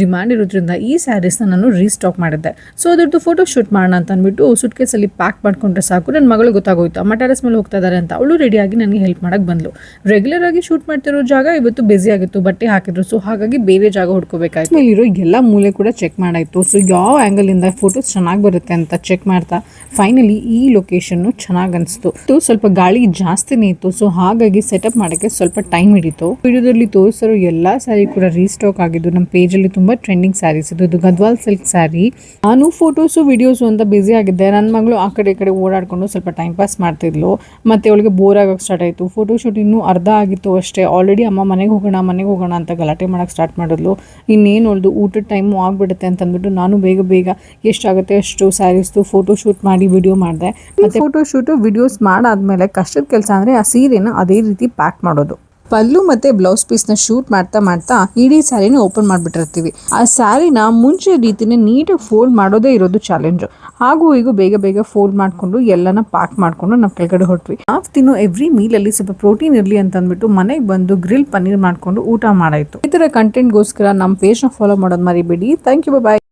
Demand ಇರೋದ್ರಿಂದ ಈ ಸ್ಯಾರೀಸ್ನ ನಾನು ರೀಸ್ಟಾಕ್ ಮಾಡಿದ್ದೆ. ಸೊ ಅದ್ರದ್ದು ಫೋಟೋ ಶೂಟ್ ಮಾಡೋಣ ಅಂತ ಅಂದ್ಬಿಟ್ಟು ಸುಟ್ಕೇಸಲ್ಲಿ ಪ್ಯಾಕ್ ಮಾಡ್ಕೊಂಡ್ರೆ ಸಾಕು. ನನ್ನ ಮಗಳು ಗೊತ್ತಾಗೋಯ್ತು ಅಮ್ಮ ಟೆರೆಸ್ ಮೇಲೆ ಹೋಗ್ತಾ ಇದ್ದಾರೆ ಅಂತ. ಅವಳು ರೆಡಿಯಾಗಿ ನನಗೆ ಹೆಲ್ಪ್ ಮಾಡಕ್ಕೆ ಬಂದ್ಲು. ರೆಗ್ಯುಲರ್ ಆಗಿ ಶೂಟ್ ಮಾಡ್ತಿರೋ ಜಾಗ ಇವತ್ತು ಬಿಸಿ ಆಗಿತ್ತು, ಬಟ್ಟೆ ಹಾಕಿದ್ರು. ಸೊ ಹಾಗಾಗಿ ಬೇರೆ ಜಾಗ ಹುಡ್ಕೋಬೇಕಾಯ್ತು. ಇಲ್ಲಿರೋ ಎಲ್ಲ ಮೂಲೆ ಕೂಡ ಚೆಕ್ ಮಾಡಾಯ್ತು. ಸೊ ಯಾವ ಆ್ಯಂಗಲ್ ಇಂದ ಫೋಟೋಸ್ ಚೆನ್ನಾಗಿ ಬರುತ್ತೆ ಅಂತ ಚೆಕ್ ಮಾಡ್ತಾ ಫೈನಲಿ ಈ ಲೊಕೇಶನ್ ಚೆನ್ನಾಗಿ ಅನಿಸ್ತು. ಸ್ವಲ್ಪ ಗಾಳಿ ಜಾಸ್ತಿನೇ ಇತ್ತು. ಸೊ ಹಾಗಾಗಿ ಸೆಟಪ್ ಮಾಡೋಕ್ಕೆ ಸ್ವಲ್ಪ ಟೈಮ್ ಹಿಡಿತು. ವಿಡಿಯೋದಲ್ಲಿ ತೋರಿಸಿರೋ ಎಲ್ಲಾ ಸ್ಯಾರಿ ಕೂಡ ರೀಸ್ಟಾಕ್ ಆಗಿದ್ದು. ನಮ್ಮ ಪೇಜ್ ಅಲ್ಲಿ ತುಂಬಾ ಟ್ರೆಂಡಿಂಗ್ ಸ್ಯಾರೀಸ್ ಇದು ಗದ್ವಾಲ್ ಸಿಲ್ಕ್ ಸ್ಯಾರಿ. ನಾನು ಫೋಟೋಸು ವಿಡಿಯೋಸು ಅಂತ ಬಿಸಿ ಆಗಿದ್ದೆ. ನನ್ನ ಮಗಳು ಆ ಕಡೆ ಈ ಕಡೆ ಓಡಾಡ್ಕೊಂಡು ಸ್ವಲ್ಪ ಟೈಮ್ ಪಾಸ್ ಮಾಡ್ತಿದ್ಲು. ಮತ್ತೆ ಅವಳಿಗೆ ಬೋರ್ ಆಗೋಕೆ ಸ್ಟಾರ್ಟ್ ಆಯಿತು. ಫೋಟೋಶೂಟ್ ಇನ್ನೂ ಅರ್ಧ ಆಗಿತ್ತು ಅಷ್ಟೇ. ಆಲ್ರೆಡಿ ಅಮ್ಮ ಮನೆಗೆ ಹೋಗೋಣ ಅಂತ ಗಲಾಟೆ ಮಾಡೋಕ್ಕೆ ಸ್ಟಾರ್ಟ್ ಮಾಡಿದ್ಲು. ಇನ್ನೇನು ಹೊಳ್ದು ಊಟದ ಟೈಮು ಆಗಿಬಿಡುತ್ತೆ ಅಂತ ಅಂದ್ಬಿಟ್ಟು ನಾನು ಬೇಗ ಎಷ್ಟಾಗುತ್ತೆ ಅಷ್ಟು ಸ್ಯಾರೀಸ್ದು ಫೋಟೋಶೂಟ್ ಮಾಡಿ ವಿಡಿಯೋ ಮಾಡಿದೆ. ಮತ್ತು ಫೋಟೋಶೂಟು ವಿಡಿಯೋಸ್ ಮಾಡಾದ್ಮೇಲೆ ಕಷ್ಟದ ಕೆಲಸ ಅಂದರೆ ಆ ಸೀರೆನ ಅದೇ ರೀತಿ ಪ್ಯಾಕ್ ಮಾಡೋದು. ಪಲ್ಲು ಮತ್ತು ಬ್ಲೌಸ್ ಪೀಸ್ನ ಶೂಟ್ ಮಾಡ್ತಾ ಇಡೀ ಸ್ಯಾರಿನ ಓಪನ್ ಮಾಡಿಬಿಟ್ಟಿರ್ತೀವಿ. ಆ ಸ್ಯಾರಿನ ಮುಂಚೆ ರೀತಿನೇ ನೀಟಾಗಿ ಫೋಲ್ಡ್ ಮಾಡೋದೇ ಇರೋದು ಚಾಲೆಂಜು. ಹಾಗೂ ಈಗ ಬೇಗ ಫೋಲ್ಡ್ ಮಾಡಿಕೊಂಡು ಎಲ್ಲನ ಪ್ಯಾಕ್ ಮಾಡಿಕೊಂಡು ನಾವು ಕೆಳಗಡೆ ಹೊರಟ್ವಿ. ನಾವು ತಿನ್ನೋ ಎವ್ರಿ ಮೀಲಲ್ಲಿ ಸ್ವಲ್ಪ ಪ್ರೋಟೀನ್ ಇರಲಿ ಅಂತ ಅಂದ್ಬಿಟ್ಟು ಮನೆಗೆ ಬಂದು ಗ್ರಿಲ್ ಪನ್ನೀರ್ ಮಾಡಿಕೊಂಡು ಊಟ ಮಾಡಾಯಿತು. ಈ ಥರ ಕಂಟೆಂಟ್ಗೋಸ್ಕರ ನಮ್ಮ ಪೇಜ್ನ ಫಾಲೋ ಮಾಡೋದು ಮರಿಬೇಡಿ. Thank you, bye.